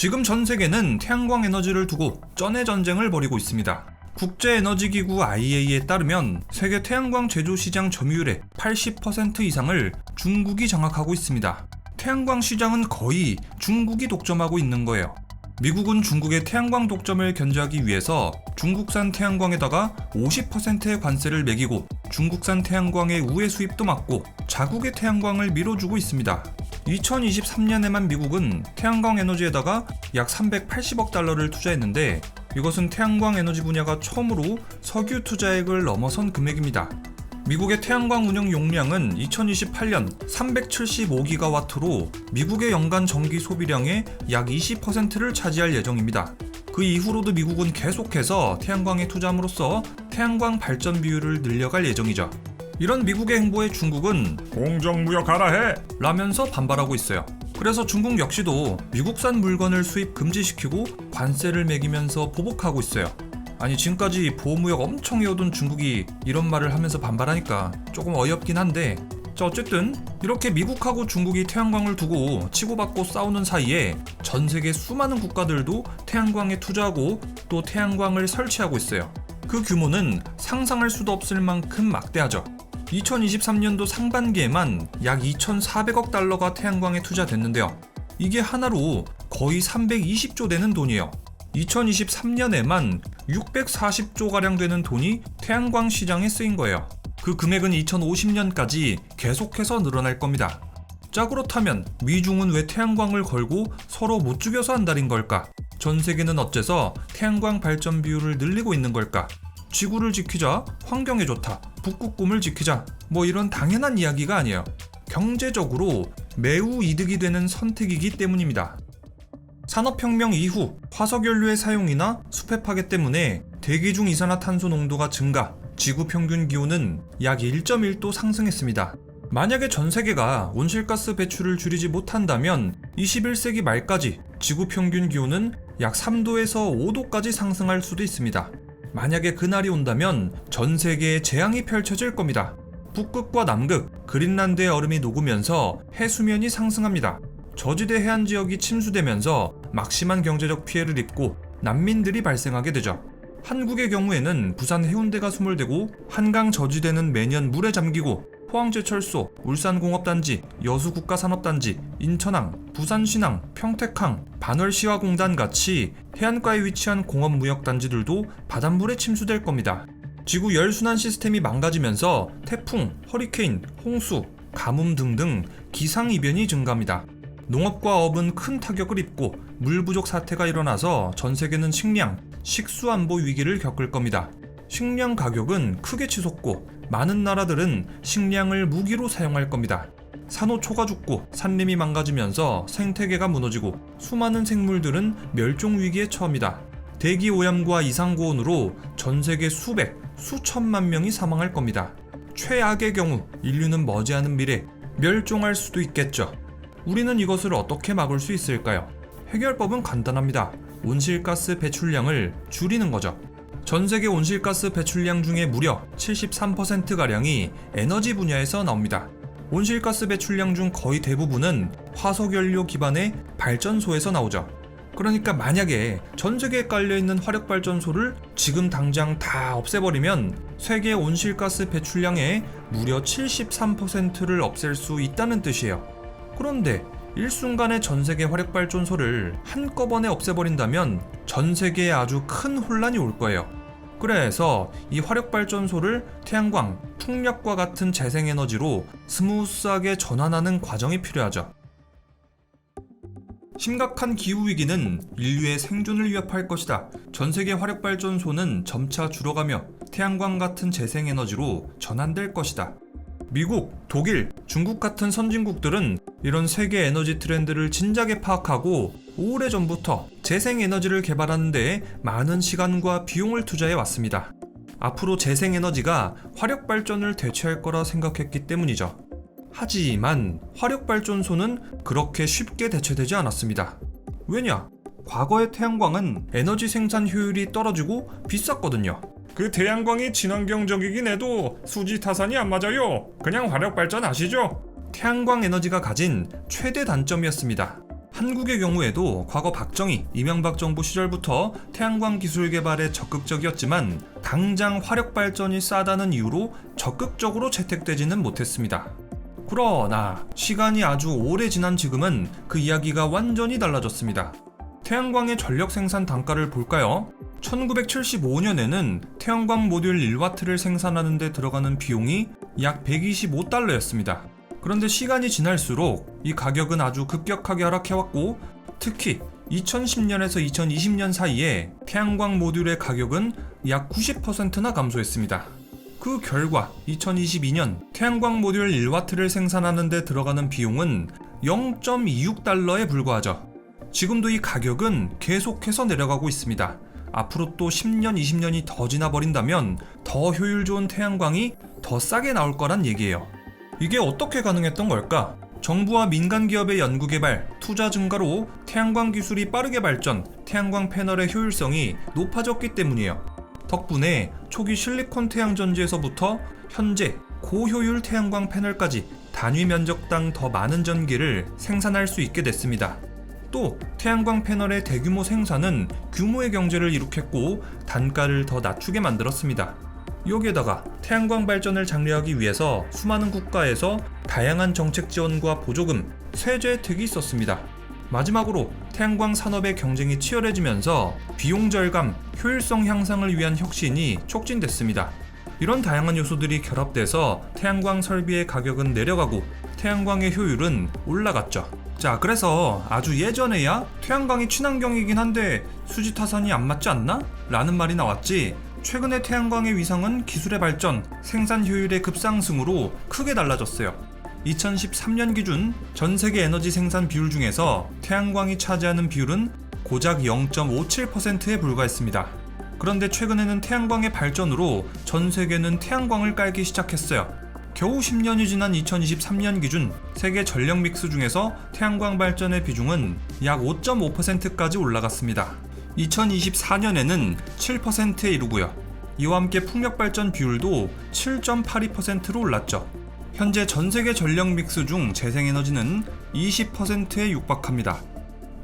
지금 전 세계는 태양광 에너지를 두고 쩐의 전쟁을 벌이고 있습니다. 국제에너지기구 IEA에 따르면 세계 태양광 제조 시장 점유율의 80% 이상을 중국이 장악하고 있습니다. 태양광 시장은 거의 중국이 독점하고 있는 거예요. 미국은 중국의 태양광 독점을 견제하기 위해서 중국산 태양광에다가 50%의 관세를 매기고 중국산 태양광의 우회 수입도 막고 자국의 태양광을 밀어주고 있습니다. 2023년에만 미국은 태양광 에너지에다가 약 380억 달러를 투자했는데 이것은 태양광 에너지 분야가 처음으로 석유 투자액을 넘어선 금액입니다. 미국의 태양광 운영 용량은 2028년 375기가와트로 미국의 연간 전기 소비량의 약 20%를 차지할 예정입니다. 그 이후로도 미국은 계속해서 태양광에 투자함으로써 태양광 발전 비율을 늘려갈 예정이죠. 이런 미국의 행보에 중국은 공정무역하라 해! 라면서 반발하고 있어요. 그래서 중국 역시도 미국산 물건을 수입 금지시키고 관세를 매기면서 보복하고 있어요. 아니 지금까지 보호무역 엄청 해오던 중국이 이런 말을 하면서 반발하니까 조금 어이없긴 한데 자 어쨌든 이렇게 미국하고 중국이 태양광을 두고 치고받고 싸우는 사이에 전 세계 수많은 국가들도 태양광에 투자하고 또 태양광을 설치하고 있어요. 그 규모는 상상할 수도 없을 만큼 막대하죠. 2023년도 상반기에만 약 2,400억 달러가 태양광에 투자됐는데요. 이게 하나로 거의 320조 되는 돈이에요. 2023년에만 640조가량 되는 돈이 태양광 시장에 쓰인 거예요. 그 금액은 2050년까지 계속해서 늘어날 겁니다. 자 그렇다면 미중은 왜 태양광을 걸고 서로 못 죽여서 한다는 걸까? 전 세계는 어째서 태양광 발전 비율을 늘리고 있는 걸까? 지구를 지키자, 환경에 좋다, 북극곰을 지키자 뭐 이런 당연한 이야기가 아니에요. 경제적으로 매우 이득이 되는 선택이기 때문입니다. 산업혁명 이후 화석연료의 사용이나 숲의 파괴 때문에 대기 중 이산화탄소 농도가 증가, 지구 평균 기온은 약 1.1도 상승했습니다. 만약에 전 세계가 온실가스 배출을 줄이지 못한다면 21세기 말까지 지구 평균 기온은 약 3도에서 5도까지 상승할 수도 있습니다. 만약에 그날이 온다면 전 세계에 재앙이 펼쳐질 겁니다. 북극과 남극, 그린란드의 얼음이 녹으면서 해수면이 상승합니다. 저지대 해안 지역이 침수되면서 막심한 경제적 피해를 입고 난민들이 발생하게 되죠. 한국의 경우에는 부산 해운대가 수몰되고 한강 저지대는 매년 물에 잠기고 포항제철소, 울산공업단지, 여수국가산업단지, 인천항, 부산신항, 평택항, 반월시화공단 같이 해안가에 위치한 공업무역단지들도 바닷물에 침수될 겁니다. 지구 열순환 시스템이 망가지면서 태풍, 허리케인, 홍수, 가뭄 등등 기상이변이 증가합니다. 농업과 어업은 큰 타격을 입고 물 부족 사태가 일어나서 전 세계는 식량, 식수 안보 위기를 겪을 겁니다. 식량 가격은 크게 치솟고 많은 나라들은 식량을 무기로 사용할 겁니다. 산호초가 죽고 산림이 망가지면서 생태계가 무너지고 수많은 생물들은 멸종 위기에 처합니다. 대기 오염과 이상고온으로 전 세계 수백, 수천만 명이 사망할 겁니다. 최악의 경우 인류는 머지않은 미래 멸종할 수도 있겠죠. 우리는 이것을 어떻게 막을 수 있을까요? 해결법은 간단합니다. 온실가스 배출량을 줄이는 거죠. 전 세계 온실가스 배출량 중에 무려 73%가량이 에너지 분야에서 나옵니다. 온실가스 배출량 중 거의 대부분은 화석연료 기반의 발전소에서 나오죠. 그러니까 만약에 전 세계에 깔려있는 화력발전소를 지금 당장 다 없애버리면 세계 온실가스 배출량의 무려 73%를 없앨 수 있다는 뜻이에요. 그런데 일순간에 전세계 화력발전소를 한꺼번에 없애버린다면 전세계에 아주 큰 혼란이 올 거예요. 그래서 이 화력발전소를 태양광, 풍력과 같은 재생에너지로 스무스하게 전환하는 과정이 필요하죠. 심각한 기후위기는 인류의 생존을 위협할 것이다. 전세계 화력발전소는 점차 줄어가며 태양광 같은 재생에너지로 전환될 것이다. 미국, 독일, 중국 같은 선진국들은 이런 세계 에너지 트렌드를 진작에 파악하고 오래전부터 재생에너지를 개발하는 데 많은 시간과 비용을 투자해 왔습니다. 앞으로 재생에너지가 화력발전을 대체할 거라 생각했기 때문이죠. 하지만 화력발전소는 그렇게 쉽게 대체되지 않았습니다. 왜냐? 과거의 태양광은 에너지 생산 효율이 떨어지고 비쌌거든요. 그 태양광이 친환경적이긴 해도 수지 타산이 안 맞아요. 그냥 화력발전 아시죠? 태양광 에너지가 가진 최대 단점이었습니다. 한국의 경우에도 과거 박정희, 이명박 정부 시절부터 태양광 기술 개발에 적극적이었지만 당장 화력 발전이 싸다는 이유로 적극적으로 채택되지는 못했습니다. 그러나 시간이 아주 오래 지난 지금은 그 이야기가 완전히 달라졌습니다. 태양광의 전력 생산 단가를 볼까요? 1975년에는 태양광 모듈 1W를 생산하는 데 들어가는 비용이 약 125달러였습니다. 그런데 시간이 지날수록 이 가격은 아주 급격하게 하락해왔고, 특히 2010년에서 2020년 사이에 태양광 모듈의 가격은 약 90%나 감소했습니다. 그 결과 2022년 태양광 모듈 1W를 생산하는 데 들어가는 비용은 0.26달러에 불과하죠. 지금도 이 가격은 계속해서 내려가고 있습니다. 앞으로 또 10년, 20년이 더 지나버린다면 더 효율 좋은 태양광이 더 싸게 나올 거란 얘기예요. 이게 어떻게 가능했던 걸까? 정부와 민간 기업의 연구개발, 투자 증가로 태양광 기술이 빠르게 발전, 태양광 패널의 효율성이 높아졌기 때문이에요. 덕분에 초기 실리콘 태양 전지에서부터 현재 고효율 태양광 패널까지 단위 면적당 더 많은 전기를 생산할 수 있게 됐습니다. 또 태양광 패널의 대규모 생산은 규모의 경제를 이룩했고 단가를 더 낮추게 만들었습니다. 여기에다가 태양광 발전을 장려하기 위해서 수많은 국가에서 다양한 정책 지원과 보조금, 세제 혜택이 있었습니다. 마지막으로 태양광 산업의 경쟁이 치열해지면서 비용 절감, 효율성 향상을 위한 혁신이 촉진됐습니다. 이런 다양한 요소들이 결합돼서 태양광 설비의 가격은 내려가고 태양광의 효율은 올라갔죠. 자, 그래서 아주 예전에야 태양광이 친환경이긴 한데 수지타산이 안 맞지 않나? 라는 말이 나왔지, 최근의 태양광의 위상은 기술의 발전, 생산 효율의 급상승으로 크게 달라졌어요. 2013년 기준 전 세계 에너지 생산 비율 중에서 태양광이 차지하는 비율은 고작 0.57%에 불과했습니다. 그런데 최근에는 태양광의 발전으로 전 세계는 태양광을 깔기 시작했어요. 겨우 10년이 지난 2023년 기준 세계 전력 믹스 중에서 태양광 발전의 비중은 약 5.5%까지 올라갔습니다. 2024년에는 7%에 이르고요. 이와 함께 풍력 발전 비율도 7.82%로 올랐죠. 현재 전 세계 전력 믹스 중 재생에너지는 20%에 육박합니다.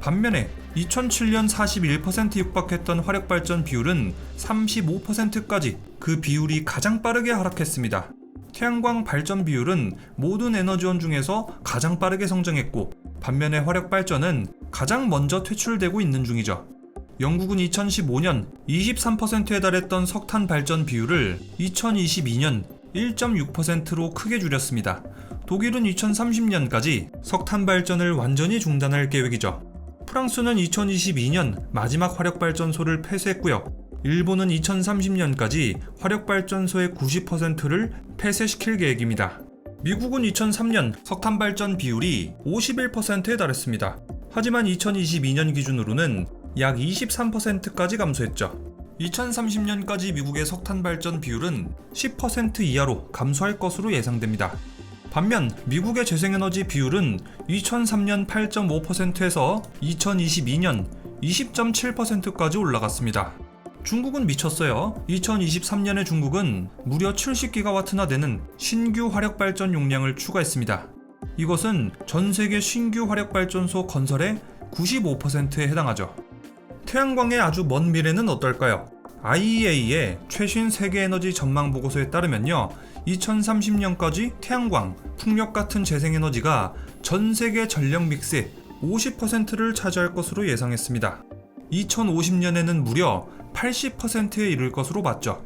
반면에 2007년 41%에 육박했던 화력 발전 비율은 35%까지 그 비율이 가장 빠르게 하락했습니다. 태양광 발전 비율은 모든 에너지원 중에서 가장 빠르게 성장했고, 반면에 화력 발전은 가장 먼저 퇴출되고 있는 중이죠. 영국은 2015년 23%에 달했던 석탄 발전 비율을 2022년 1.6%로 크게 줄였습니다. 독일은 2030년까지 석탄 발전을 완전히 중단할 계획이죠. 프랑스는 2022년 마지막 화력발전소를 폐쇄했고요. 일본은 2030년까지 화력발전소의 90%를 폐쇄시킬 계획입니다. 미국은 2003년 석탄 발전 비율이 51%에 달했습니다. 하지만 2022년 기준으로는 약 23%까지 감소했죠. 2030년까지 미국의 석탄 발전 비율은 10% 이하로 감소할 것으로 예상됩니다. 반면 미국의 재생에너지 비율은 2003년 8.5%에서 2022년 20.7%까지 올라갔습니다. 중국은 미쳤어요. 2023년에 중국은 무려 70GW나 되는 신규 화력발전 용량을 추가했습니다. 이것은 전 세계 신규 화력발전소 건설의 95%에 해당하죠. 태양광의 아주 먼 미래는 어떨까요? IEA의 최신 세계 에너지 전망 보고서에 따르면요, 2030년까지 태양광, 풍력 같은 재생에너지가 전 세계 전력 믹스의 50%를 차지할 것으로 예상했습니다. 2050년에는 무려 80%에 이를 것으로 봤죠.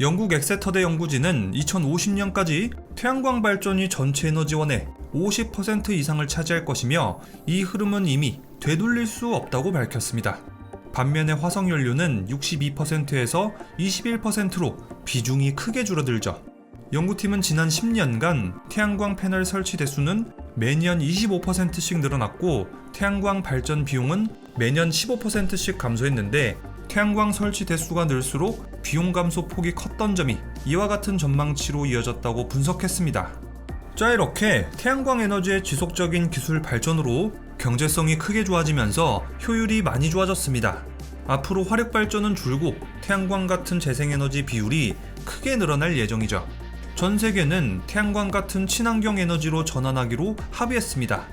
영국 엑세터대 연구진은 2050년까지 태양광 발전이 전체 에너지원의 50% 이상을 차지할 것이며, 이 흐름은 이미 되돌릴 수 없다고 밝혔습니다. 반면에 화석연료는 62%에서 21%로 비중이 크게 줄어들죠. 연구팀은 지난 10년간 태양광 패널 설치 대수는 매년 25%씩 늘어났고, 태양광 발전 비용은 매년 15%씩 감소했는데, 태양광 설치 대수가 늘수록 비용 감소 폭이 컸던 점이 이와 같은 전망치로 이어졌다고 분석했습니다. 자, 이렇게 태양광 에너지의 지속적인 기술 발전으로 경제성이 크게 좋아지면서 효율이 많이 좋아졌습니다. 앞으로 화력 발전은 줄고 태양광 같은 재생에너지 비율이 크게 늘어날 예정이죠. 전 세계는 태양광 같은 친환경 에너지로 전환하기로 합의했습니다.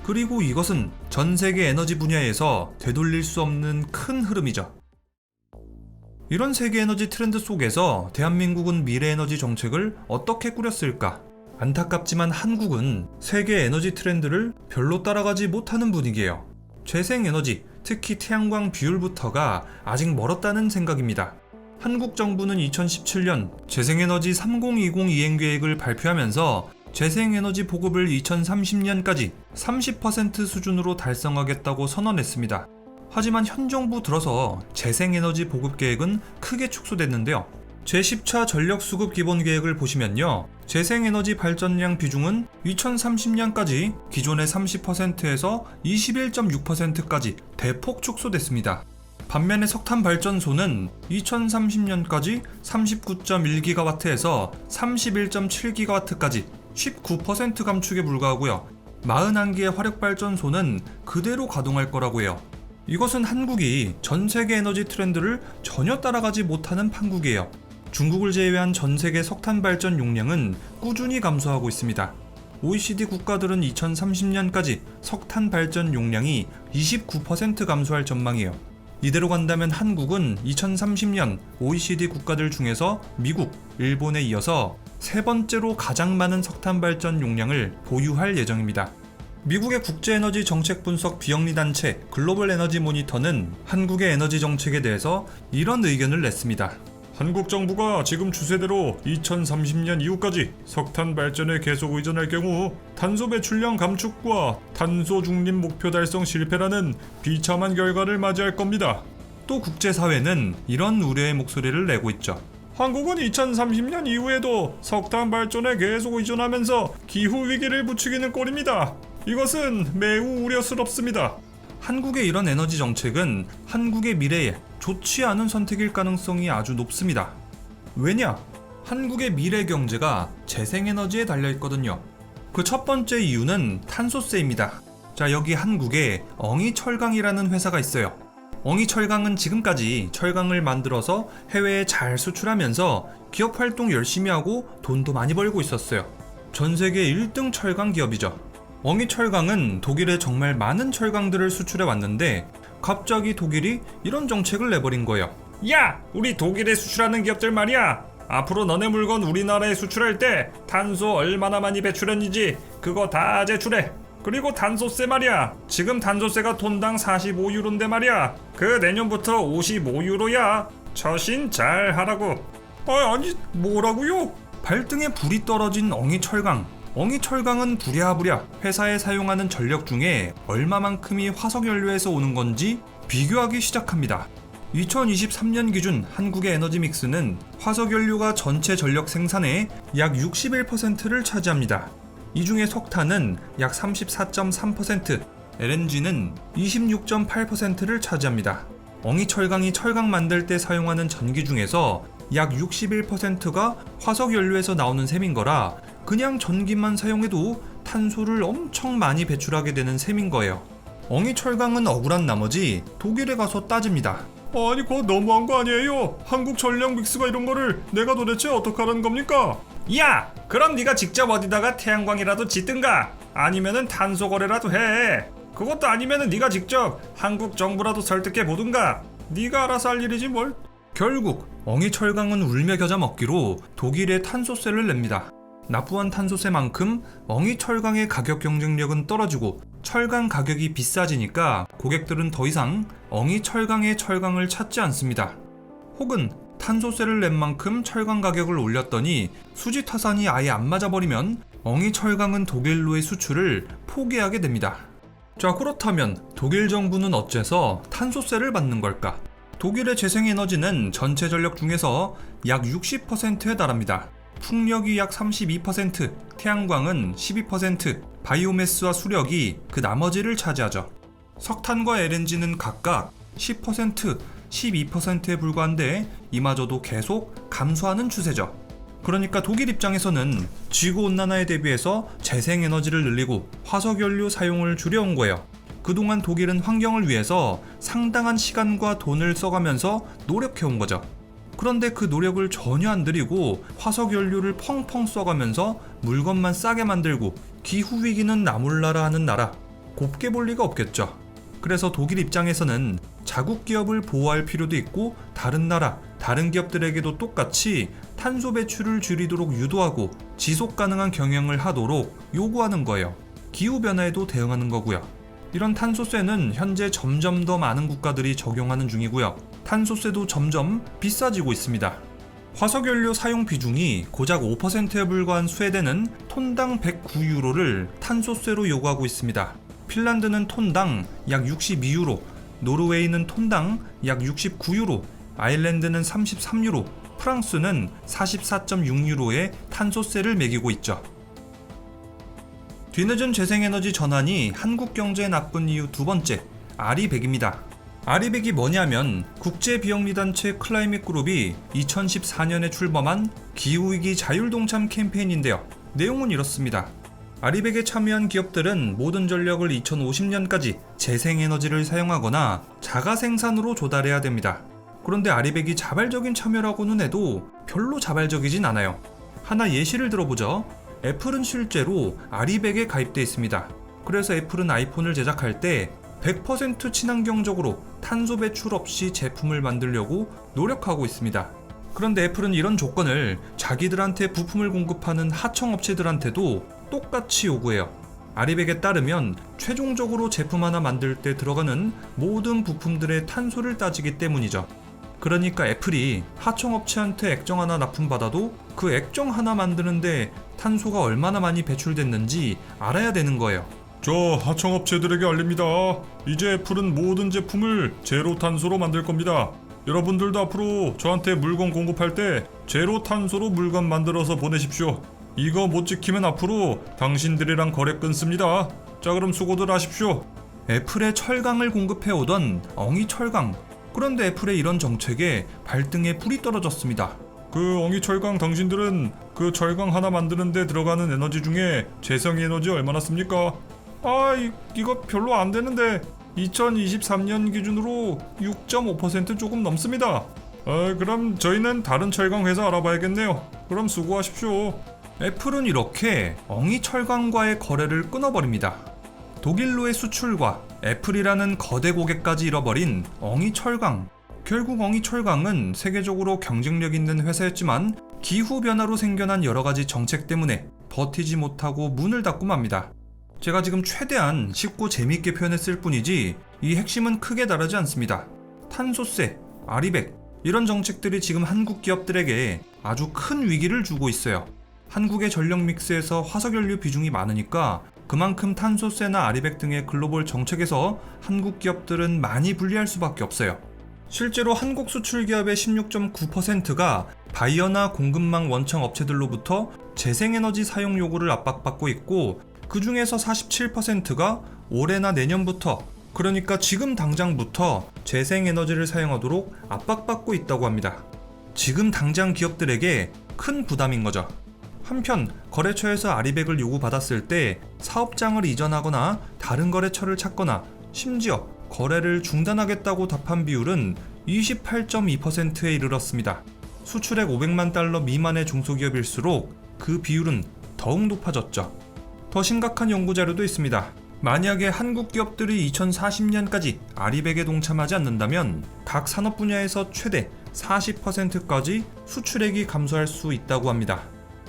그리고 이것은 전 세계 에너지 분야에서 되돌릴 수 없는 큰 흐름이죠. 이런 세계 에너지 트렌드 속에서 대한민국은 미래 에너지 정책을 어떻게 꾸렸을까? 안타깝지만 한국은 세계 에너지 트렌드를 별로 따라가지 못하는 분위기예요. 재생에너지, 특히 태양광 비율부터가 아직 멀었다는 생각입니다. 한국 정부는 2017년 재생에너지 3020 이행계획을 발표하면서 재생에너지 보급을 2030년까지 30% 수준으로 달성하겠다고 선언했습니다. 하지만 현 정부 들어서 재생에너지 보급 계획은 크게 축소됐는데요. 제10차 전력수급 기본계획을 보시면요. 재생에너지 발전량 비중은 2030년까지 기존의 30%에서 21.6%까지 대폭 축소됐습니다. 반면에 석탄발전소는 2030년까지 39.1GW에서 31.7GW까지 19% 감축에 불과하고요. 41개의 화력발전소는 그대로 가동할 거라고 해요. 이것은 한국이 전 세계 에너지 트렌드를 전혀 따라가지 못하는 판국이에요. 중국을 제외한 전 세계 석탄 발전 용량은 꾸준히 감소하고 있습니다. OECD 국가들은 2030년까지 석탄 발전 용량이 29% 감소할 전망이에요. 이대로 간다면 한국은 2030년 OECD 국가들 중에서 미국, 일본에 이어서 세 번째로 가장 많은 석탄 발전 용량을 보유할 예정입니다. 미국의 국제에너지 정책 분석 비영리 단체 글로벌 에너지 모니터는 한국의 에너지 정책에 대해서 이런 의견을 냈습니다. 한국 정부가 지금 추세대로 2030년 이후까지 석탄 발전에 계속 의존할 경우 탄소 배출량 감축과 탄소 중립 목표 달성 실패라는 비참한 결과를 맞이할 겁니다. 또 국제사회는 이런 우려의 목소리를 내고 있죠. 한국은 2030년 이후에도 석탄 발전에 계속 의존하면서 기후 위기를 부추기는 꼴입니다. 이것은 매우 우려스럽습니다. 한국의 이런 에너지 정책은 한국의 미래에 좋지 않은 선택일 가능성이 아주 높습니다. 왜냐? 한국의 미래 경제가 재생에너지에 달려있거든요. 그 첫 번째 이유는 탄소세입니다. 자, 여기 한국에 엉이철강이라는 회사가 있어요. 엉이철강은 지금까지 철강을 만들어서 해외에 잘 수출하면서 기업 활동 열심히 하고 돈도 많이 벌고 있었어요. 전 세계 1등 철강 기업이죠. 엉이철강은 독일에 정말 많은 철강들을 수출해 왔는데 갑자기 독일이 이런 정책을 내버린 거예요. 야! 우리 독일에 수출하는 기업들 말이야! 앞으로 너네 물건 우리나라에 수출할 때 탄소 얼마나 많이 배출했는지 그거 다 제출해. 그리고 탄소세 말이야. 지금 탄소세가 톤당 45유로인데 말이야. 그 내년부터 55유로야. 처신 잘 하라고. 아니 뭐라고요? 발등에 불이 떨어진 엉이철강. 엉이철강은 부랴부랴 회사에 사용하는 전력 중에 얼마만큼이 화석연료에서 오는 건지 비교하기 시작합니다. 2023년 기준 한국의 에너지 믹스는 화석연료가 전체 전력 생산의 약 61%를 차지합니다. 이 중에 석탄은 약 34.3%, LNG는 26.8%를 차지합니다. 엉이철강이 철강 만들 때 사용하는 전기 중에서 약 61%가 화석연료에서 나오는 셈인 거라 그냥 전기만 사용해도 탄소를 엄청 많이 배출하게 되는 셈인 거예요. 엉이철강은 억울한 나머지 독일에 가서 따집니다. 아니 그거 너무한 거 아니에요? 한국 전력 믹스가 이런 거를 내가 도대체 어떡하라는 겁니까? 야! 그럼 네가 직접 어디다가 태양광이라도 짓든가 아니면은 탄소 거래라도 해. 그것도 아니면은 네가 직접 한국 정부라도 설득해 보든가. 네가 알아서 할 일이지 뭘. 결국 엉이철강은 울며 겨자 먹기로 독일에 탄소세를 냅니다. 납부한 탄소세만큼 엉이철강의 가격 경쟁력은 떨어지고 철강 가격이 비싸지니까 고객들은 더 이상 엉이철강의 철강을 찾지 않습니다. 혹은 탄소세를 낸 만큼 철강 가격을 올렸더니 수지타산이 아예 안 맞아버리면 엉이철강은 독일로의 수출을 포기하게 됩니다. 자, 그렇다면 독일 정부는 어째서 탄소세를 받는 걸까? 독일의 재생에너지는 전체 전력 중에서 약 60%에 달합니다. 풍력이 약 32%, 태양광은 12%, 바이오매스와 수력이 그 나머지를 차지하죠. 석탄과 LNG는 각각 10%, 12%에 불과한데 이마저도 계속 감소하는 추세죠. 그러니까 독일 입장에서는 지구온난화에 대비해서 재생에너지를 늘리고 화석연료 사용을 줄여온 거예요. 그동안 독일은 환경을 위해서 상당한 시간과 돈을 써가면서 노력해온 거죠. 그런데 그 노력을 전혀 안 들이고 화석연료를 펑펑 써가면서 물건만 싸게 만들고 기후위기는 나몰라라 하는 나라. 곱게 볼 리가 없겠죠. 그래서 독일 입장에서는 자국 기업을 보호할 필요도 있고 다른 나라, 다른 기업들에게도 똑같이 탄소 배출을 줄이도록 유도하고 지속 가능한 경영을 하도록 요구하는 거예요. 기후변화에도 대응하는 거고요. 이런 탄소세는 현재 점점 더 많은 국가들이 적용하는 중이고요. 탄소세도 점점 비싸지고 있습니다. 화석연료 사용 비중이 고작 5%에 불과한 스웨덴은 톤당 109유로를 탄소세로 요구하고 있습니다. 핀란드는 톤당 약 62유로, 노르웨이는 톤당 약 69유로, 아일랜드는 33유로, 프랑스는 44.6유로의 탄소세를 매기고 있죠. 뒤늦은 재생에너지 전환이 한국 경제에 나쁜 이유 두 번째, 아리백입니다. 아리백이 뭐냐면 국제비영리단체 클라이밋 그룹이 2014년에 출범한 기후위기 자율동참 캠페인인데요. 내용은 이렇습니다. 아리백에 참여한 기업들은 모든 전력을 2050년까지 재생에너지를 사용하거나 자가생산으로 조달해야 됩니다. 그런데 아리백이 자발적인 참여라고는 해도 별로 자발적이진 않아요. 하나 예시를 들어보죠. 애플은 실제로 아리백에 가입돼 있습니다. 그래서 애플은 아이폰을 제작할 때 100% 친환경적으로 탄소 배출 없이 제품을 만들려고 노력하고 있습니다. 그런데 애플은 이런 조건을 자기들한테 부품을 공급하는 하청업체들한테도 똑같이 요구해요. 아리백에 따르면 최종적으로 제품 하나 만들 때 들어가는 모든 부품들의 탄소를 따지기 때문이죠. 그러니까 애플이 하청업체한테 액정 하나 납품받아도 그 액정 하나 만드는데 탄소가 얼마나 많이 배출됐는지 알아야 되는 거예요. 저 하청업체들에게 알립니다. 이제 애플은 모든 제품을 제로 탄소로 만들 겁니다. 여러분들도 앞으로 저한테 물건 공급할 때 제로 탄소로 물건 만들어서 보내십시오. 이거 못 지키면 앞으로 당신들이랑 거래 끊습니다. 자, 그럼 수고들 하십시오. 애플에 철강을 공급해오던 엉이철강. 그런데 애플의 이런 정책에 발등에 불이 떨어졌습니다. 그 엉이철강, 당신들은 그 철강 하나 만드는 데 들어가는 에너지 중에 재생에너지 얼마나 씁니까? 이거 별로 안 되는데 2023년 기준으로 6.5% 조금 넘습니다. 그럼 저희는 다른 철강 회사 알아봐야겠네요. 그럼 수고하십시오. 애플은 이렇게 엉이철강과의 거래를 끊어버립니다. 독일로의 수출과 애플이라는 거대 고객까지 잃어버린 엉이철강. 결국 엉이철강은 세계적으로 경쟁력 있는 회사였지만 기후변화로 생겨난 여러가지 정책 때문에 버티지 못하고 문을 닫고 맙니다. 제가 지금 최대한 쉽고 재미있게 표현했을 뿐이지 이 핵심은 크게 다르지 않습니다. 탄소세, 아리백 이런 정책들이 지금 한국 기업들에게 아주 큰 위기를 주고 있어요. 한국의 전력 믹스에서 화석연료 비중이 많으니까 그만큼 탄소세나 아리백 등의 글로벌 정책에서 한국 기업들은 많이 불리할 수밖에 없어요. 실제로 한국 수출 기업의 16.9%가 바이어나 공급망 원청 업체들로부터 재생에너지 사용 요구를 압박받고 있고 그 중에서 47%가 올해나 내년부터, 그러니까 지금 당장부터 재생에너지를 사용하도록 압박받고 있다고 합니다. 지금 당장 기업들에게 큰 부담인 거죠. 한편 거래처에서 아리백을 요구받았을 때 사업장을 이전하거나 다른 거래처를 찾거나 심지어 거래를 중단하겠다고 답한 비율은 28.2%에 이르렀습니다. 수출액 500만 달러 미만의 중소기업일수록 그 비율은 더욱 높아졌죠. 더 심각한 연구자료도 있습니다. 만약에 한국 기업들이 2040년까지 아리백에 동참하지 않는다면 각 산업 분야에서 최대 40%까지 수출액이 감소할 수 있다고 합니다.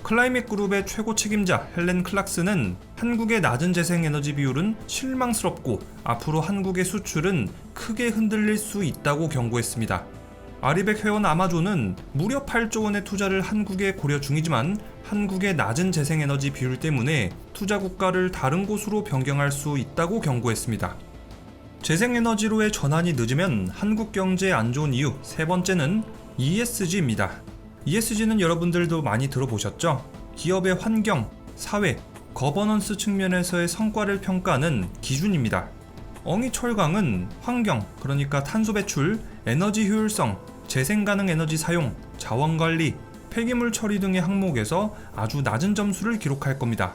클라이밋 그룹의 최고 책임자 헬렌 클락스는 한국의 낮은 재생에너지 비율은 실망스럽고 앞으로 한국의 수출은 크게 흔들릴 수 있다고 경고했습니다. 아리백 회원 아마존은 무려 8조 원의 투자를 한국에 고려 중이지만 한국의 낮은 재생에너지 비율 때문에 투자 국가를 다른 곳으로 변경할 수 있다고 경고했습니다. 재생에너지로의 전환이 늦으면 한국 경제에 안 좋은 이유 세 번째는 ESG입니다. ESG는 여러분들도 많이 들어보셨죠? 기업의 환경, 사회, 거버넌스 측면에서의 성과를 평가하는 기준입니다. 엉이철강은 환경, 그러니까 탄소 배출, 에너지 효율성, 재생가능 에너지 사용, 자원관리, 폐기물 처리 등의 항목에서 아주 낮은 점수를 기록할 겁니다.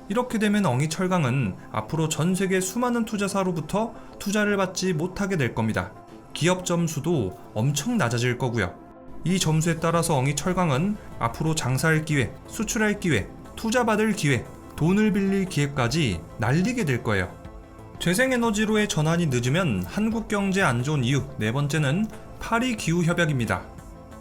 이렇게 되면 엉이철강은 앞으로 전 세계 수많은 투자사로부터 투자를 받지 못하게 될 겁니다. 기업 점수도 엄청 낮아질 거고요. 이 점수에 따라서 엉이철강은 앞으로 장사할 기회, 수출할 기회, 투자받을 기회, 돈을 빌릴 기회까지 날리게 될 거예요. 재생에너지로의 전환이 늦으면 한국 경제 안 좋은 이유 네 번째는 파리 기후협약입니다.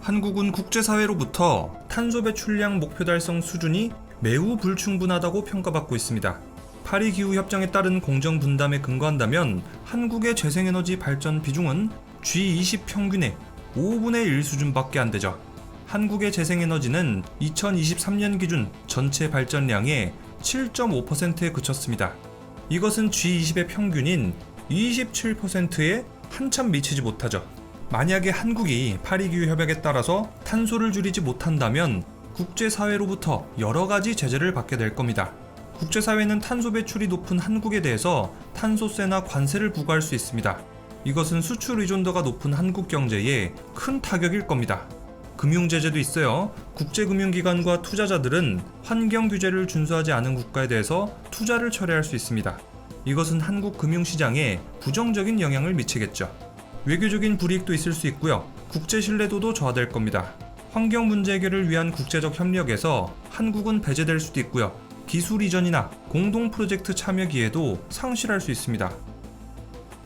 한국은 국제사회로부터 탄소 배출량 목표 달성 수준이 매우 불충분하다고 평가받고 있습니다. 파리 기후협정에 따른 공정 분담에 근거한다면 한국의 재생에너지 발전 비중은 G20 평균의 5분의 1 수준밖에 안 되죠. 한국의 재생에너지는 2023년 기준 전체 발전량의 7.5%에 그쳤습니다. 이것은 G20의 평균인 27%에 한참 미치지 못하죠. 만약에 한국이 파리 기후협약에 따라서 탄소를 줄이지 못한다면 국제사회로부터 여러 가지 제재를 받게 될 겁니다. 국제사회는 탄소 배출이 높은 한국에 대해서 탄소세나 관세를 부과할 수 있습니다. 이것은 수출 의존도가 높은 한국 경제에 큰 타격일 겁니다. 금융제재도 있어요. 국제금융기관과 투자자들은 환경 규제를 준수하지 않은 국가에 대해서 투자를 철회할 수 있습니다. 이것은 한국 금융시장에 부정적인 영향을 미치겠죠. 외교적인 불이익도 있을 수 있고요. 국제 신뢰도도 저하될 겁니다. 환경 문제 해결을 위한 국제적 협력에서 한국은 배제될 수도 있고요. 기술 이전이나 공동 프로젝트 참여 기회도 상실할 수 있습니다.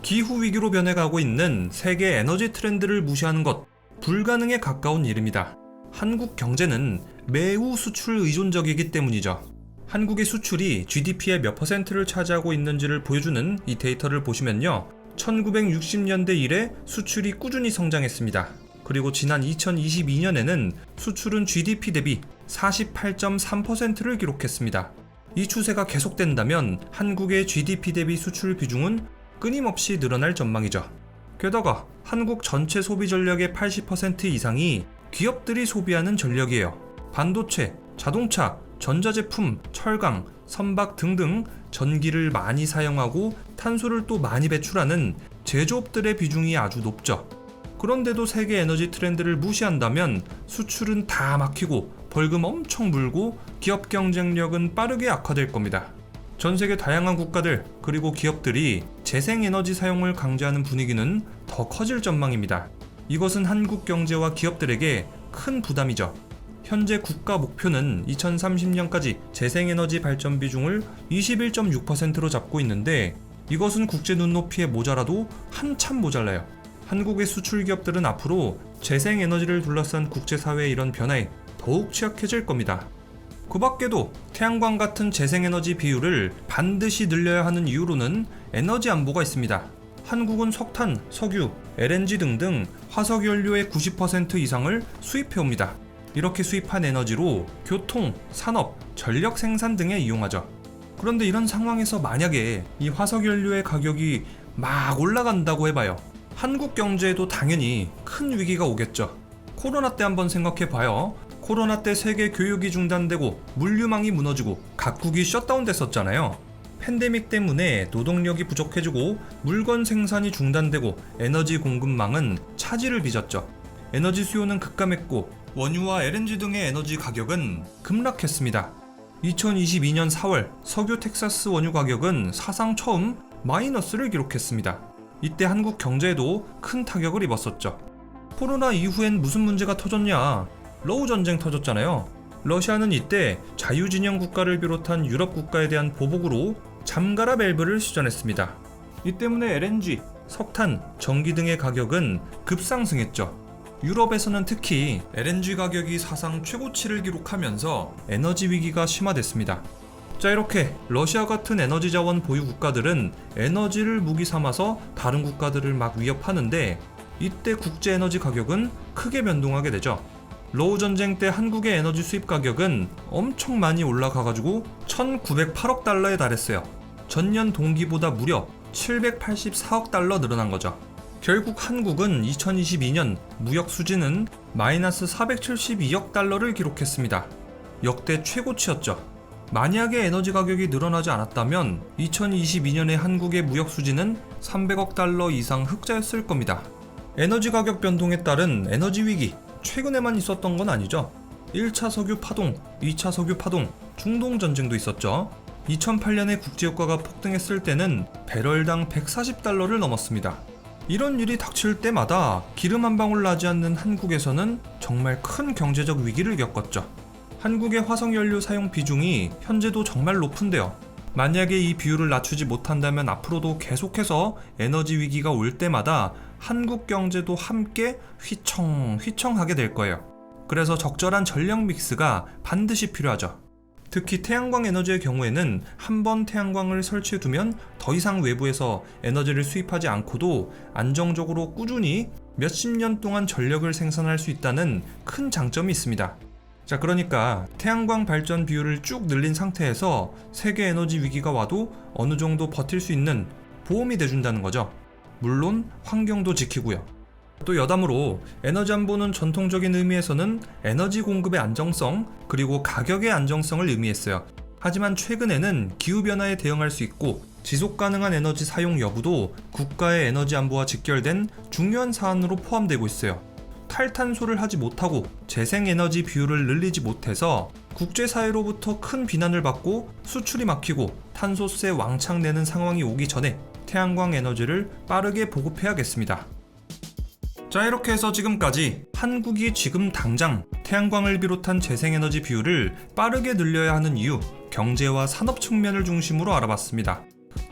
기후위기로 변해가고 있는 세계 에너지 트렌드를 무시하는 것, 불가능에 가까운 일입니다. 한국 경제는 매우 수출 의존적이기 때문이죠. 한국의 수출이 GDP의 몇 %를 차지하고 있는지를 보여주는 이 데이터를 보시면요. 1960년대 이래 수출이 꾸준히 성장했습니다. 그리고 지난 2022년에는 수출은 GDP 대비 48.3%를 기록했습니다. 이 추세가 계속된다면 한국의 GDP 대비 수출 비중은 끊임없이 늘어날 전망이죠. 게다가 한국 전체 소비 전력의 80% 이상이 기업들이 소비하는 전력이에요. 반도체, 자동차, 전자제품, 철강, 선박 등등 전기를 많이 사용하고 탄소를 또 많이 배출하는 제조업들의 비중이 아주 높죠. 그런데도 세계 에너지 트렌드를 무시한다면 수출은 다 막히고 벌금 엄청 물고 기업 경쟁력은 빠르게 악화될 겁니다. 전 세계 다양한 국가들 그리고 기업들이 재생에너지 사용을 강조하는 분위기는 더 커질 전망입니다. 이것은 한국 경제와 기업들에게 큰 부담이죠. 현재 국가 목표는 2030년까지 재생에너지 발전 비중을 21.6%로 잡고 있는데 이것은 국제 눈높이에 모자라도 한참 모자라요. 한국의 수출 기업들은 앞으로 재생에너지를 둘러싼 국제사회의 이런 변화에 더욱 취약해질 겁니다. 그 밖에도 태양광 같은 재생에너지 비율을 반드시 늘려야 하는 이유로는 에너지 안보가 있습니다. 한국은 석탄, 석유, LNG 등등 화석연료의 90% 이상을 수입해옵니다. 이렇게 수입한 에너지로 교통, 산업, 전력 생산 등에 이용하죠. 그런데 이런 상황에서 만약에 이 화석연료의 가격이 막 올라간다고 해봐요. 한국 경제에도 당연히 큰 위기가 오겠죠. 코로나 때 한번 생각해봐요. 코로나 때 세계 교육이 중단되고 물류망이 무너지고 각국이 셧다운 됐었잖아요. 팬데믹 때문에 노동력이 부족해지고 물건 생산이 중단되고 에너지 공급망은 차질을 빚었죠. 에너지 수요는 급감했고 원유와 LNG 등의 에너지 가격은 급락했습니다. 2022년 4월 석유 텍사스 원유 가격은 사상 처음 마이너스를 기록했습니다. 이때 한국 경제에도 큰 타격을 입었었죠. 코로나 이후엔 무슨 문제가 터졌냐? 러우 전쟁 터졌잖아요. 러시아는 이때 자유진영 국가를 비롯한 유럽 국가에 대한 보복으로 잠가라 밸브를 시전했습니다. 이 때문에 LNG, 석탄, 전기 등의 가격은 급상승했죠. 유럽에서는 특히 LNG 가격이 사상 최고치를 기록하면서 에너지 위기가 심화됐습니다. 자, 이렇게 러시아 같은 에너지 자원 보유 국가들은 에너지를 무기 삼아서 다른 국가들을 막 위협하는데 이때 국제 에너지 가격은 크게 변동하게 되죠. 러우 전쟁 때 한국의 에너지 수입 가격은 엄청 많이 올라가가지고 1908억 달러에 달했어요. 전년 동기보다 무려 784억 달러 늘어난 거죠. 결국 한국은 2022년 무역 수지는 마이너스 472억 달러를 기록했습니다. 역대 최고치였죠. 만약에 에너지 가격이 늘어나지 않았다면 2022년에 한국의 무역 수지는 300억 달러 이상 흑자였을 겁니다. 에너지 가격 변동에 따른 에너지 위기, 최근에만 있었던 건 아니죠. 1차 석유 파동, 2차 석유 파동, 중동 전쟁도 있었죠. 2008년에 국제유가가 폭등했을 때는 배럴당 140달러를 넘었습니다. 이런 일이 닥칠 때마다 기름 한 방울 나지 않는 한국에서는 정말 큰 경제적 위기를 겪었죠. 한국의 화석연료 사용 비중이 현재도 정말 높은데요. 만약에 이 비율을 낮추지 못한다면 앞으로도 계속해서 에너지 위기가 올 때마다 한국 경제도 함께 휘청휘청하게 될 거예요. 그래서 적절한 전력 믹스가 반드시 필요하죠. 특히 태양광 에너지의 경우에는 한번 태양광을 설치해두면 더 이상 외부에서 에너지를 수입하지 않고도 안정적으로 꾸준히 몇십 년 동안 전력을 생산할 수 있다는 큰 장점이 있습니다. 자, 그러니까 태양광 발전 비율을 쭉 늘린 상태에서 세계 에너지 위기가 와도 어느 정도 버틸 수 있는 보험이 돼준다는 거죠. 물론 환경도 지키고요. 또 여담으로 에너지 안보는 전통적인 의미에서는 에너지 공급의 안정성 그리고 가격의 안정성을 의미했어요. 하지만 최근에는 기후변화에 대응할 수 있고 지속 가능한 에너지 사용 여부도 국가의 에너지 안보와 직결된 중요한 사안으로 포함되고 있어요. 탈탄소를 하지 못하고 재생에너지 비율을 늘리지 못해서 국제사회로부터 큰 비난을 받고 수출이 막히고 탄소세 왕창 내는 상황이 오기 전에 태양광 에너지를 빠르게 보급해야겠습니다. 자, 이렇게 해서 지금까지 한국이 지금 당장 태양광을 비롯한 재생에너지 비율을 빠르게 늘려야 하는 이유, 경제와 산업 측면을 중심으로 알아봤습니다.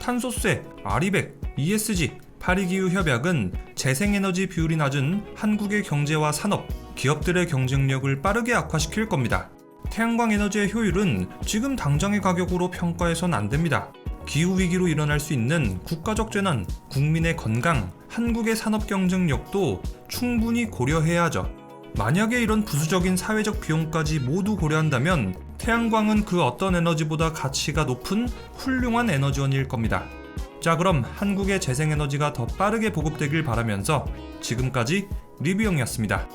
탄소세, 아리백, ESG, 파리기후협약은 재생에너지 비율이 낮은 한국의 경제와 산업, 기업들의 경쟁력을 빠르게 악화시킬 겁니다. 태양광 에너지의 효율은 지금 당장의 가격으로 평가해선 안 됩니다. 기후위기로 일어날 수 있는 국가적 재난, 국민의 건강, 한국의 산업 경쟁력도 충분히 고려해야 하죠. 만약에 이런 부수적인 사회적 비용까지 모두 고려한다면 태양광은 그 어떤 에너지보다 가치가 높은 훌륭한 에너지원일 겁니다. 자, 그럼 한국의 재생에너지가 더 빠르게 보급되길 바라면서 지금까지 리뷰영이었습니다.